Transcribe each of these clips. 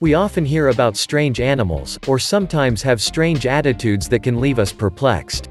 We often hear about strange animals, or sometimes have strange attitudes that can leave us perplexed.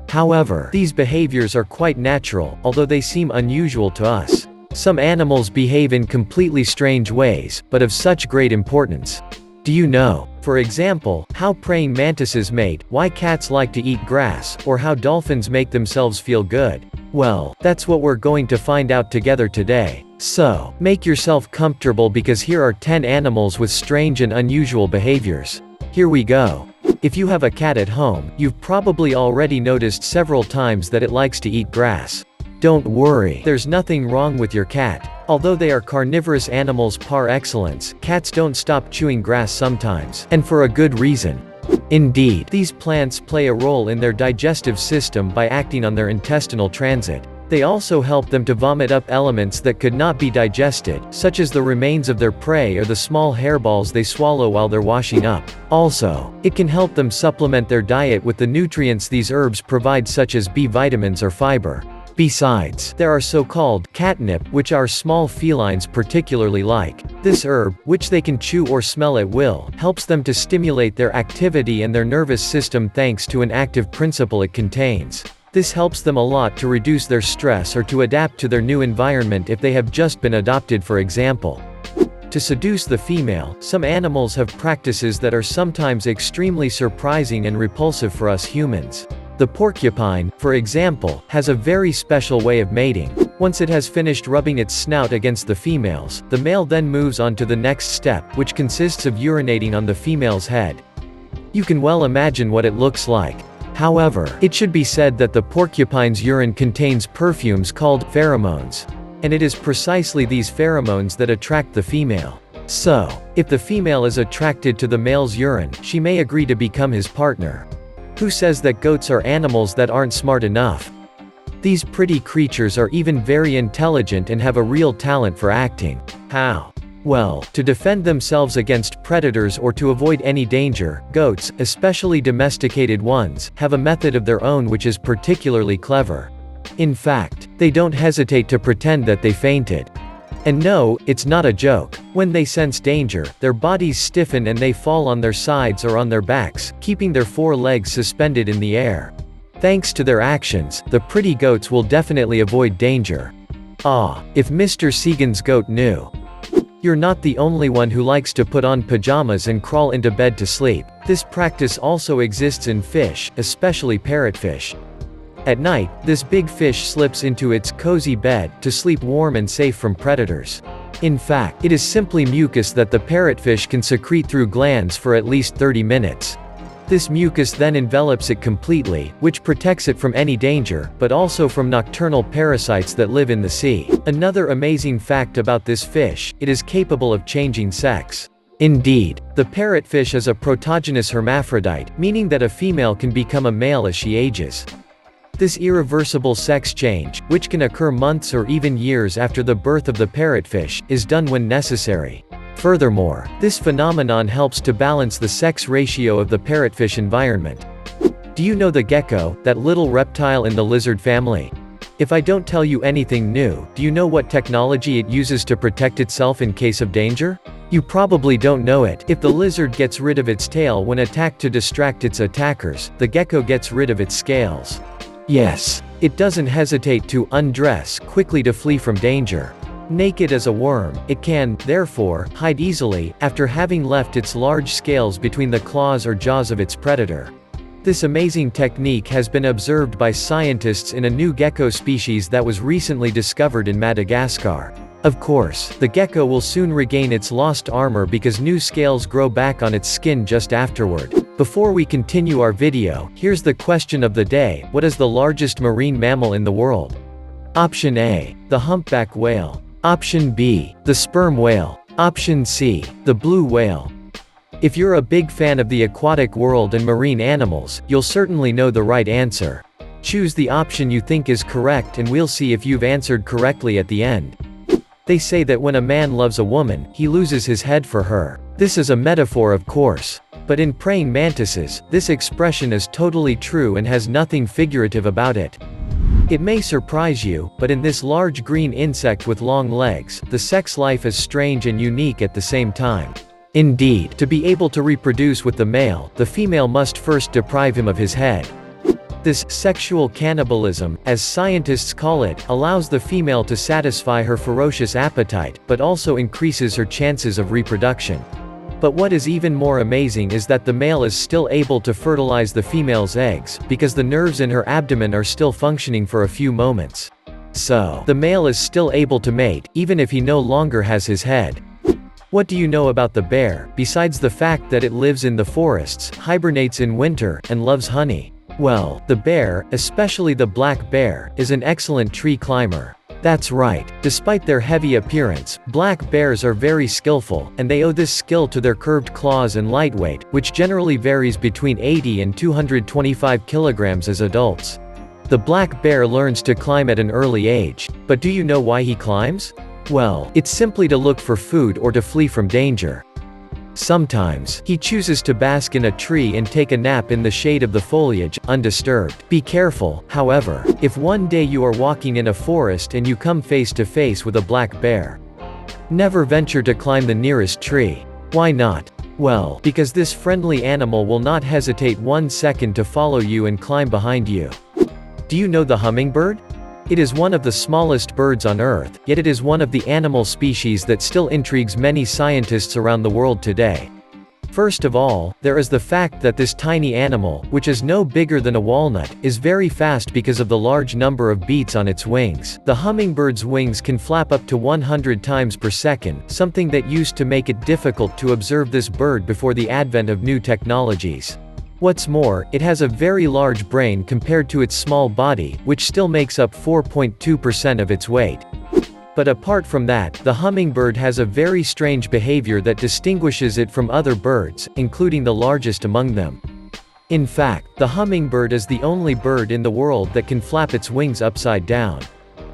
However, these behaviors are quite natural, although they seem unusual to us. Some animals behave in completely strange ways, but of such great importance. Do you know, for example, how praying mantises mate, why cats like to eat grass, or how dolphins make themselves feel good? Well, that's what we're going to find out together today. So, make yourself comfortable because here are 10 animals with strange and unusual behaviors. Here we go. If you have a cat at home, you've probably already noticed several times that it likes to eat grass. Don't worry, there's nothing wrong with your cat. Although they are carnivorous animals par excellence, cats don't stop chewing grass sometimes, and for a good reason. Indeed, these plants play a role in their digestive system by acting on their intestinal transit. They also help them to vomit up elements that could not be digested, such as the remains of their prey or the small hairballs they swallow while they're washing up. Also, it can help them supplement their diet with the nutrients these herbs provide, such as B vitamins or fiber. Besides, there are so-called catnip, which our small felines particularly like. This herb, which they can chew or smell at will, helps them to stimulate their activity and their nervous system thanks to an active principle it contains. This helps them a lot to reduce their stress or to adapt to their new environment if they have just been adopted, for example. To seduce the female, some animals have practices that are sometimes extremely surprising and repulsive for us humans. The porcupine, for example, has a very special way of mating. Once it has finished rubbing its snout against the females, the male then moves on to the next step, which consists of urinating on the female's head. You can well imagine what it looks like. However, it should be said that the porcupine's urine contains perfumes called pheromones. And it is precisely these pheromones that attract the female. So, if the female is attracted to the male's urine, she may agree to become his partner. Who says that goats are animals that aren't smart enough? These pretty creatures are even very intelligent and have a real talent for acting. How? Well, to defend themselves against predators or to avoid any danger, goats, especially domesticated ones, have a method of their own which is particularly clever. In fact, they don't hesitate to pretend that they fainted. And no, it's not a joke. When they sense danger, their bodies stiffen and they fall on their sides or on their backs, keeping their four legs suspended in the air. Thanks to their actions, the pretty goats will definitely avoid danger. Ah, if Mr. Segan's goat knew. You're not the only one who likes to put on pajamas and crawl into bed to sleep. This practice also exists in fish, especially parrotfish. At night, this big fish slips into its cozy bed to sleep warm and safe from predators. In fact, it is simply mucus that the parrotfish can secrete through glands for at least 30 minutes. This mucus then envelops it completely, which protects it from any danger, but also from nocturnal parasites that live in the sea. Another amazing fact about this fish, it is capable of changing sex. Indeed, the parrotfish is a protogynous hermaphrodite, meaning that a female can become a male as she ages. This irreversible sex change, which can occur months or even years after the birth of the parrotfish, is done when necessary. Furthermore, this phenomenon helps to balance the sex ratio of the parrotfish environment. Do you know the gecko, that little reptile in the lizard family? If I don't tell you anything new, do you know what technology it uses to protect itself in case of danger? You probably don't know it. If the lizard gets rid of its tail when attacked to distract its attackers, the gecko gets rid of its scales. Yes, it doesn't hesitate to undress quickly to flee from danger. Naked as a worm, it can, therefore, hide easily, after having left its large scales between the claws or jaws of its predator. This amazing technique has been observed by scientists in a new gecko species that was recently discovered in Madagascar. Of course, the gecko will soon regain its lost armor because new scales grow back on its skin just afterward. Before we continue our video, here's the question of the day: what is the largest marine mammal in the world? Option A, the humpback whale. Option B, the sperm whale. Option C, the blue whale. If you're a big fan of the aquatic world and marine animals, you'll certainly know the right answer. Choose the option you think is correct and we'll see if you've answered correctly at the end. They say that when a man loves a woman, he loses his head for her. This is a metaphor, of course. But in praying mantises, this expression is totally true and has nothing figurative about it. It may surprise you, but in this large green insect with long legs, the sex life is strange and unique at the same time. Indeed, to be able to reproduce with the male, the female must first deprive him of his head. This sexual cannibalism, as scientists call it, allows the female to satisfy her ferocious appetite, but also increases her chances of reproduction. But what is even more amazing is that the male is still able to fertilize the female's eggs, because the nerves in her abdomen are still functioning for a few moments. So, the male is still able to mate, even if he no longer has his head. What do you know about the bear, besides the fact that it lives in the forests, hibernates in winter, and loves honey? Well, the bear, especially the black bear, is an excellent tree climber. That's right. Despite their heavy appearance, black bears are very skillful, and they owe this skill to their curved claws and lightweight, which generally varies between 80 and 225 kilograms as adults. The black bear learns to climb at an early age. But do you know why he climbs? Well, it's simply to look for food or to flee from danger. Sometimes, he chooses to bask in a tree and take a nap in the shade of the foliage, undisturbed. Be careful, however, if one day you are walking in a forest and you come face to face with a black bear. Never venture to climb the nearest tree. Why not? Well, because this friendly animal will not hesitate 1 second to follow you and climb behind you. Do you know the hummingbird? It is one of the smallest birds on Earth, yet it is one of the animal species that still intrigues many scientists around the world today. First of all, there is the fact that this tiny animal, which is no bigger than a walnut, is very fast because of the large number of beats on its wings. The hummingbird's wings can flap up to 100 times per second, something that used to make it difficult to observe this bird before the advent of new technologies. What's more, it has a very large brain compared to its small body, which still makes up 4.2% of its weight. But apart from that, the hummingbird has a very strange behavior that distinguishes it from other birds, including the largest among them. In fact, the hummingbird is the only bird in the world that can flap its wings upside down.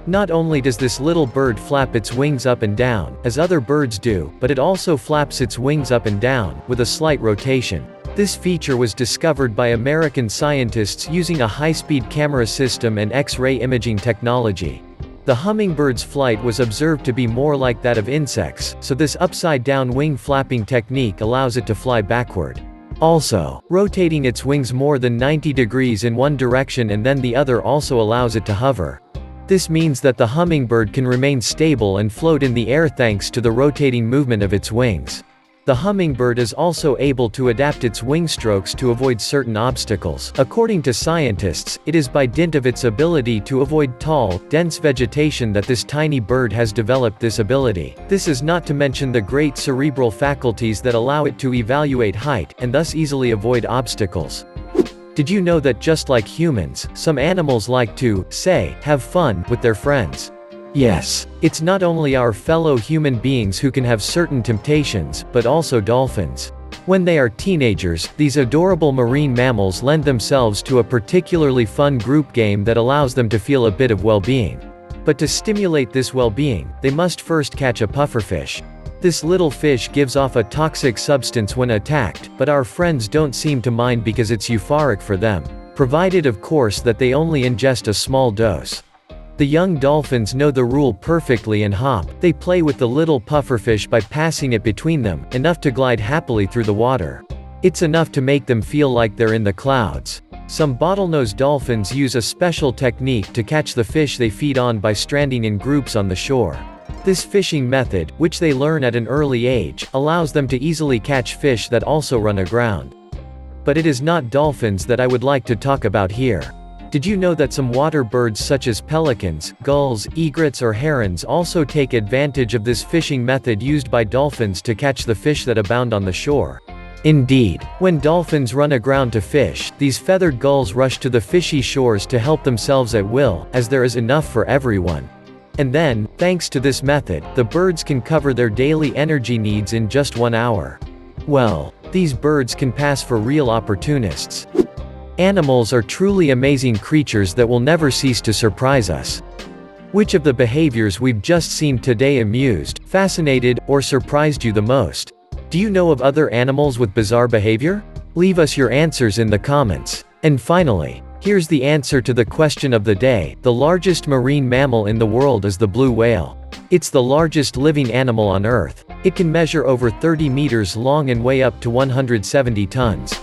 Not only does this little bird flap its wings up and down, as other birds do, but it also flaps its wings up and down, with a slight rotation. This feature was discovered by American scientists using a high-speed camera system and X-ray imaging technology. The hummingbird's flight was observed to be more like that of insects, so this upside-down wing flapping technique allows it to fly backward. Also, rotating its wings more than 90 degrees in one direction and then the other also allows it to hover. This means that the hummingbird can remain stable and float in the air thanks to the rotating movement of its wings. The hummingbird is also able to adapt its wing strokes to avoid certain obstacles. According to scientists, it is by dint of its ability to avoid tall, dense vegetation that this tiny bird has developed this ability. This is not to mention the great cerebral faculties that allow it to evaluate height, and thus easily avoid obstacles. Did you know that just like humans, some animals like to, say, have fun with their friends? Yes, it's not only our fellow human beings who can have certain temptations, but also dolphins. When they are teenagers, these adorable marine mammals lend themselves to a particularly fun group game that allows them to feel a bit of well-being. But to stimulate this well-being, they must first catch a pufferfish. This little fish gives off a toxic substance when attacked, but our friends don't seem to mind because it's euphoric for them, provided of course that they only ingest a small dose. The young dolphins know the rule perfectly and hop. They play with the little pufferfish by passing it between them, enough to glide happily through the water. It's enough to make them feel like they're in the clouds. Some bottlenose dolphins use a special technique to catch the fish they feed on by stranding in groups on the shore. This fishing method, which they learn at an early age, allows them to easily catch fish that also run aground. But it is not dolphins that I would like to talk about here. Did you know that some water birds such as pelicans, gulls, egrets or herons also take advantage of this fishing method used by dolphins to catch the fish that abound on the shore? Indeed, when dolphins run aground to fish, these feathered gulls rush to the fishy shores to help themselves at will, as there is enough for everyone. And then, thanks to this method, the birds can cover their daily energy needs in just 1 hour. Well, these birds can pass for real opportunists. Animals are truly amazing creatures that will never cease to surprise us. Which of the behaviors we've just seen today amused, fascinated, or surprised you the most? Do you know of other animals with bizarre behavior? Leave us your answers in the comments. And finally, here's the answer to the question of the day. The largest marine mammal in the world is the blue whale. It's the largest living animal on Earth. It can measure over 30 meters long and weigh up to 170 tons.